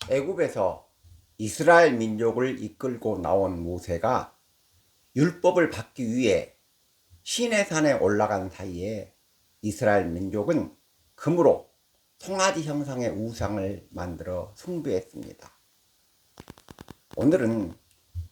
애굽에서 이스라엘 민족을 이끌고 나온 모세가 율법을 받기 위해 시내산에 올라간 사이에 이스라엘 민족은 금으로 송아지 형상의 우상을 만들어 숭배했습니다. 오늘은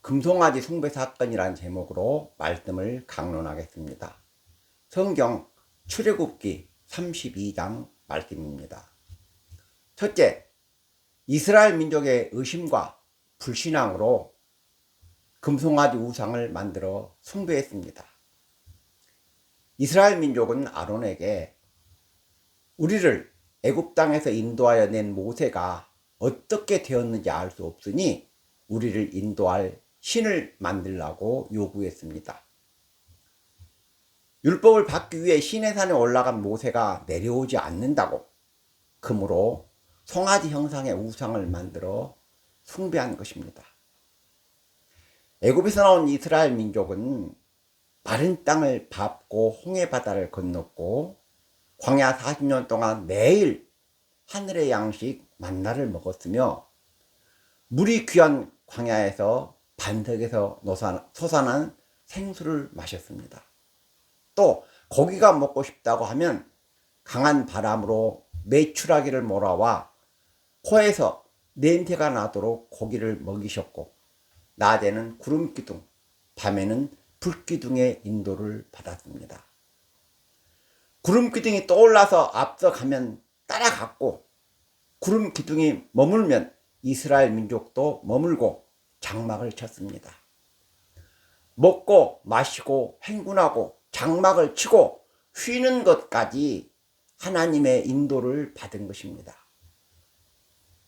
금송아지 숭배 사건이란 제목으로 말씀을 강론하겠습니다. 성경 출애굽기 32장 말씀입니다. 첫째, 이스라엘 민족의 의심과 불신앙으로 금송아지 우상을 만들어 숭배했습니다. 이스라엘 민족은 아론에게 우리를 애굽 땅에서 인도하여 낸 모세가 어떻게 되었는지 알 수 없으니 우리를 인도할 신을 만들라고 요구했습니다. 율법을 받기 위해 시내산에 올라간 모세가 내려오지 않는다고 금으로 송아지 형상의 우상을 만들어 숭배한 것입니다. 애굽에서 나온 이스라엘 민족은 마른 땅을 밟고 홍해바다를 건넜고 광야 40년 동안 매일 하늘의 양식 만나를 먹었으며 물이 귀한 광야에서 반석에서 솟아난 생수를 마셨습니다. 또 고기가 먹고 싶다고 하면 강한 바람으로 메추라기를 몰아와 코에서 냄새가 나도록 고기를 먹이셨고 낮에는 구름기둥, 밤에는 불기둥의 인도를 받았습니다. 구름기둥이 떠올라서 앞서가면 따라갔고 구름기둥이 머물면 이스라엘 민족도 머물고 장막을 쳤습니다. 먹고 마시고 행군하고 장막을 치고 쉬는 것까지 하나님의 인도를 받은 것입니다.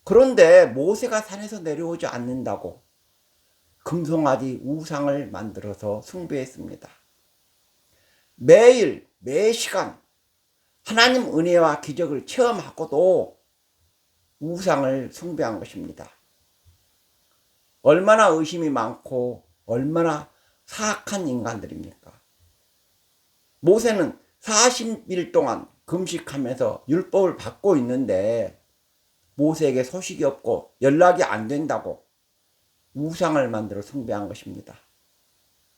그런데 모세가 산에서 내려오지 않는다고 금송아지 우상을 만들어서 숭배했습니다. 매일 매시간 하나님 은혜와 기적을 체험하고도 우상을 숭배한 것입니다. 얼마나 의심이 많고 얼마나 사악한 인간들입니까? 모세는 40일 동안 금식하면서 율법을 받고 있는데 모세에게 소식이 없고 연락이 안 된다고 우상을 만들어 숭배한 것입니다.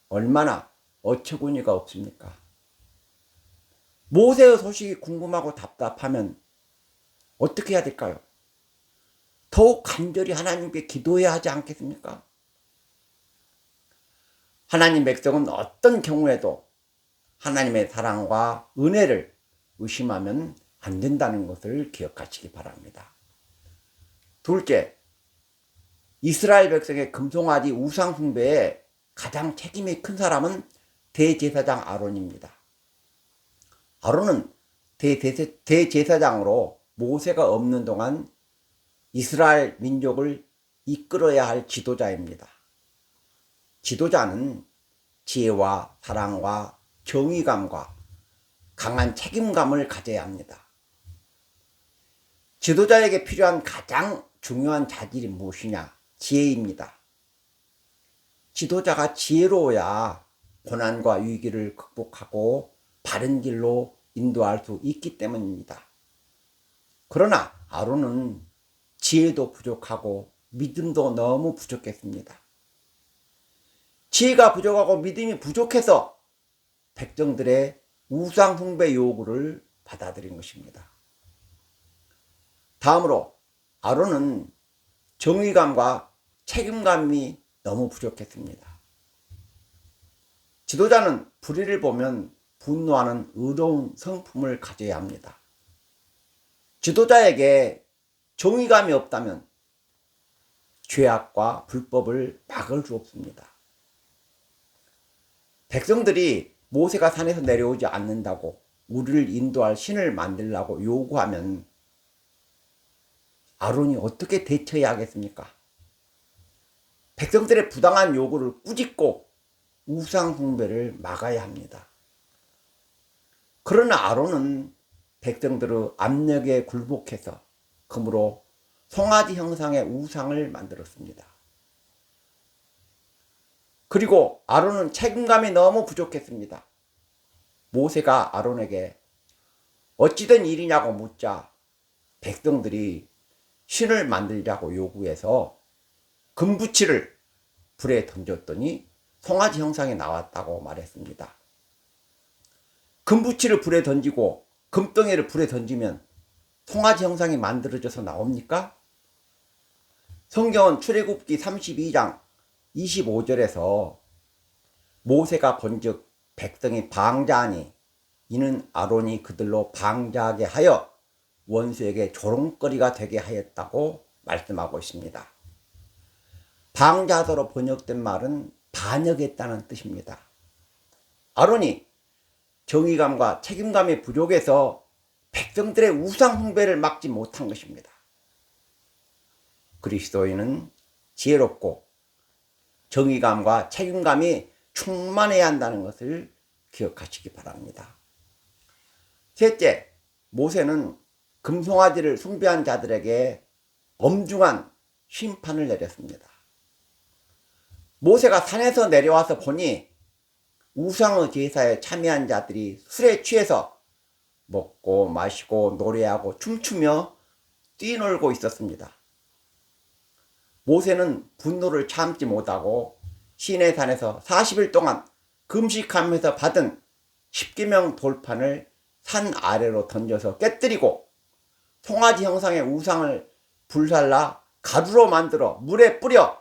얼마나 어처구니가 없습니까? 모세의 소식이 궁금하고 답답하면 어떻게 해야 될까요? 더욱 간절히 하나님께 기도해야 하지 않겠습니까? 하나님 백성은 어떤 경우에도 하나님의 사랑과 은혜를 의심하면 안 된다는 것을 기억하시기 바랍니다. 둘째, 이스라엘 백성의 금송아지 우상 숭배에 가장 책임이 큰 사람은 대제사장 아론입니다. 아론은 대제사장으로 모세가 없는 동안 이스라엘 민족을 이끌어야 할 지도자입니다. 지도자는 지혜와 사랑과 정의감과 강한 책임감을 가져야 합니다. 지도자에게 필요한 가장 중요한 자질이 무엇이냐? 지혜입니다. 지도자가 지혜로워야 고난과 위기를 극복하고 바른 길로 인도할 수 있기 때문입니다. 그러나 아론은 지혜도 부족하고 믿음도 너무 부족했습니다. 지혜가 부족하고 믿음이 부족해서 백성들의 우상 숭배 요구를 받아들인 것입니다. 다음으로 아론은 정의감과 책임감이 너무 부족했습니다. 지도자는 불의를 보면 분노하는 의로운 성품을 가져야 합니다. 지도자에게 정의감이 없다면 죄악과 불법을 막을 수 없습니다. 백성들이 모세가 산에서 내려오지 않는다고 우리를 인도할 신을 만들라고 요구하면 아론이 어떻게 대처해야 하겠습니까? 백성들의 부당한 요구를 꾸짖고 우상 숭배를 막아야 합니다. 그러나 아론은 백성들의 압력에 굴복해서 금으로 송아지 형상의 우상을 만들었습니다. 그리고 아론은 책임감이 너무 부족했습니다. 모세가 아론에게 어찌된 일이냐고 묻자 백성들이 신을 만들자고 요구해서 금부치를 불에 던졌더니 송아지 형상이 나왔다고 말했습니다. 금부치를 불에 던지고 금덩이를 불에 던지면 송아지 형상이 만들어져서 나옵니까? 성경은 출애굽기 32장 25절에서 모세가 본즉 백성이 방자하니 이는 아론이 그들로 방자하게 하여 원수에게 조롱거리가 되게 하였다고 말씀하고 있습니다. 방자하다로 번역된 말은 반역했다는 뜻입니다. 아론이 정의감과 책임감이 부족해서 백성들의 우상 숭배를 막지 못한 것입니다. 그리스도인은 지혜롭고 정의감과 책임감이 충만해야 한다는 것을 기억하시기 바랍니다. 셋째, 모세는 금송아지를 숭배한 자들에게 엄중한 심판을 내렸습니다. 모세가 산에서 내려와서 보니 우상의 제사에 참여한 자들이 술에 취해서 먹고 마시고 노래하고 춤추며 뛰놀고 있었습니다. 모세는 분노를 참지 못하고 시내산에서 40일 동안 금식하면서 받은 십계명 돌판을 산 아래로 던져서 깨뜨리고 송아지 형상의 우상을 불살라 가루로 만들어 물에 뿌려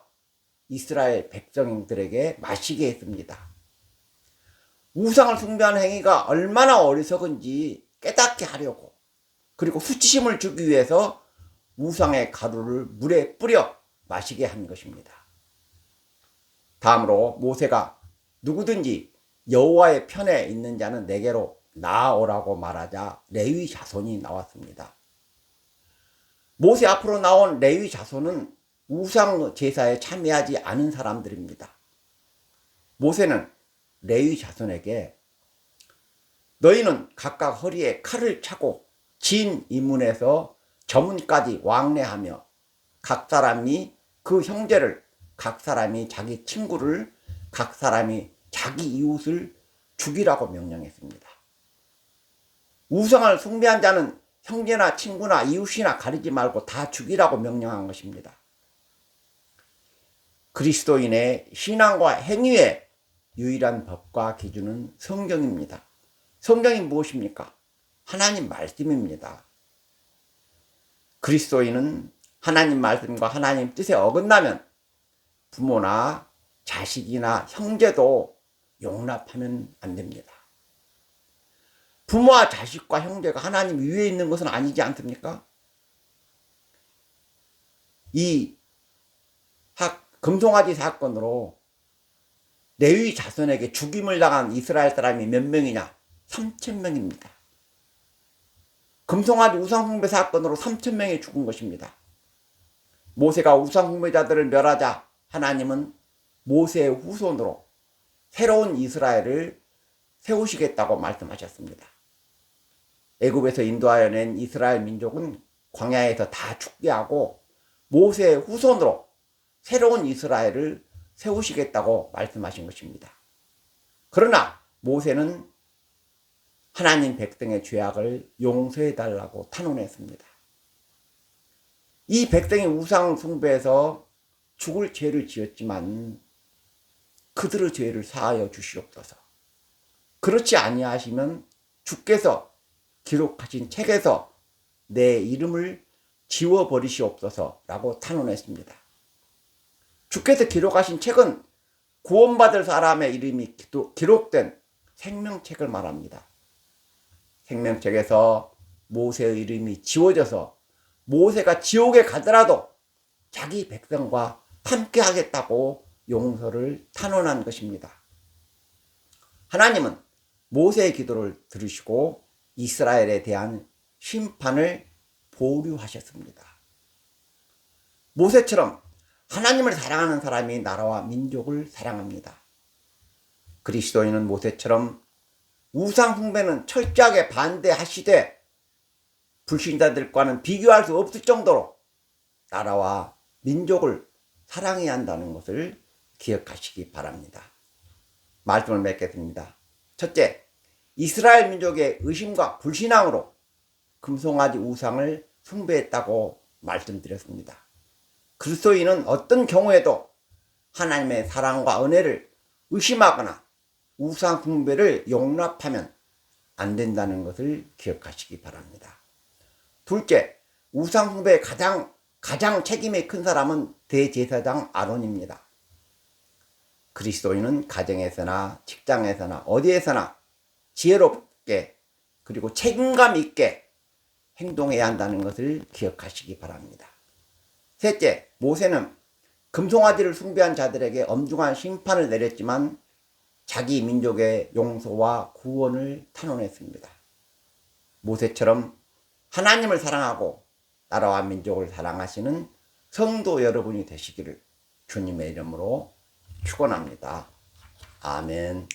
이스라엘 백성들에게 마시게 했습니다. 우상을 숭배하는 행위가 얼마나 어리석은지 깨닫게 하려고, 그리고 수치심을 주기 위해서 우상의 가루를 물에 뿌려 마시게 한 것입니다. 다음으로 모세가 누구든지 여호와의 편에 있는 자는 내게로 나아오라고 말하자 레위 자손이 나왔습니다. 모세 앞으로 나온 레위 자손은 우상 제사에 참여하지 않은 사람들입니다. 모세는 레위 자손에게 너희는 각각 허리에 칼을 차고 진 이문에서 저문까지 왕래하며 각 사람이 그 형제를, 각 사람이 자기 친구를, 각 사람이 자기 이웃을 죽이라고 명령했습니다. 우상을 숭배한 자는 형제나 친구나 이웃이나 가리지 말고 다 죽이라고 명령한 것입니다. 그리스도인의 신앙과 행위의 유일한 법과 기준은 성경입니다. 성경이 무엇입니까? 하나님 말씀입니다. 그리스도인은 하나님 말씀과 하나님 뜻에 어긋나면 부모나 자식이나 형제도 용납하면 안 됩니다. 부모와 자식과 형제가 하나님 위에 있는 것은 아니지 않습니까? 이 금송아지 사건으로 레위 자손에게 죽임을 당한 이스라엘 사람이 몇 명이냐? 3,000명입니다. 금송아지 우상숭배 사건으로 3,000명이 죽은 것입니다. 모세가 우상숭배자들을 멸하자 하나님은 모세의 후손으로 새로운 이스라엘을 세우시겠다고 말씀하셨습니다. 애굽에서 인도하여 낸 이스라엘 민족은 광야에서 다 죽게 하고 모세의 후손으로 새로운 이스라엘을 세우시겠다고 말씀하신 것입니다. 그러나 모세는 하나님 백성의 죄악을 용서해달라고 탄원했습니다. 이 백성이 우상 숭배해서 죽을 죄를 지었지만 그들의 죄를 사하여 주시옵소서. 그렇지 아니하시면 주께서 기록하신 책에서 내 이름을 지워버리시옵소서라고 탄원했습니다. 주께서 기록하신 책은 구원받을 사람의 이름이 기록된 생명책을 말합니다. 생명책에서 모세의 이름이 지워져서 모세가 지옥에 가더라도 자기 백성과 함께 하겠다고 용서를 탄원한 것입니다. 하나님은 모세의 기도를 들으시고 이스라엘에 대한 심판을 보류하셨습니다. 모세처럼 하나님을 사랑하는 사람이 나라와 민족을 사랑합니다. 그리스도인은 모세처럼 우상 숭배는 철저하게 반대하시되 불신자들과는 비교할 수 없을 정도로 나라와 민족을 사랑해야 한다는 것을 기억하시기 바랍니다. 말씀을 맺겠습니다. 첫째, 이스라엘 민족의 의심과 불신앙으로 금송아지 우상을 숭배했다고 말씀드렸습니다. 그리스도인은 어떤 경우에도 하나님의 사랑과 은혜를 의심하거나 우상 숭배를 용납하면 안 된다는 것을 기억하시기 바랍니다. 둘째, 우상 숭배의 가장 책임이 큰 사람은 대제사장 아론입니다. 그리스도인은 가정에서나 직장에서나 어디에서나 지혜롭게 그리고 책임감 있게 행동해야 한다는 것을 기억하시기 바랍니다. 셋째, 모세는 금송아지를 숭배한 자들에게 엄중한 심판을 내렸지만 자기 민족의 용서와 구원을 탄원했습니다. 모세처럼 하나님을 사랑하고 나라와 민족을 사랑하시는 성도 여러분이 되시기를 주님의 이름으로 축원합니다. 아멘.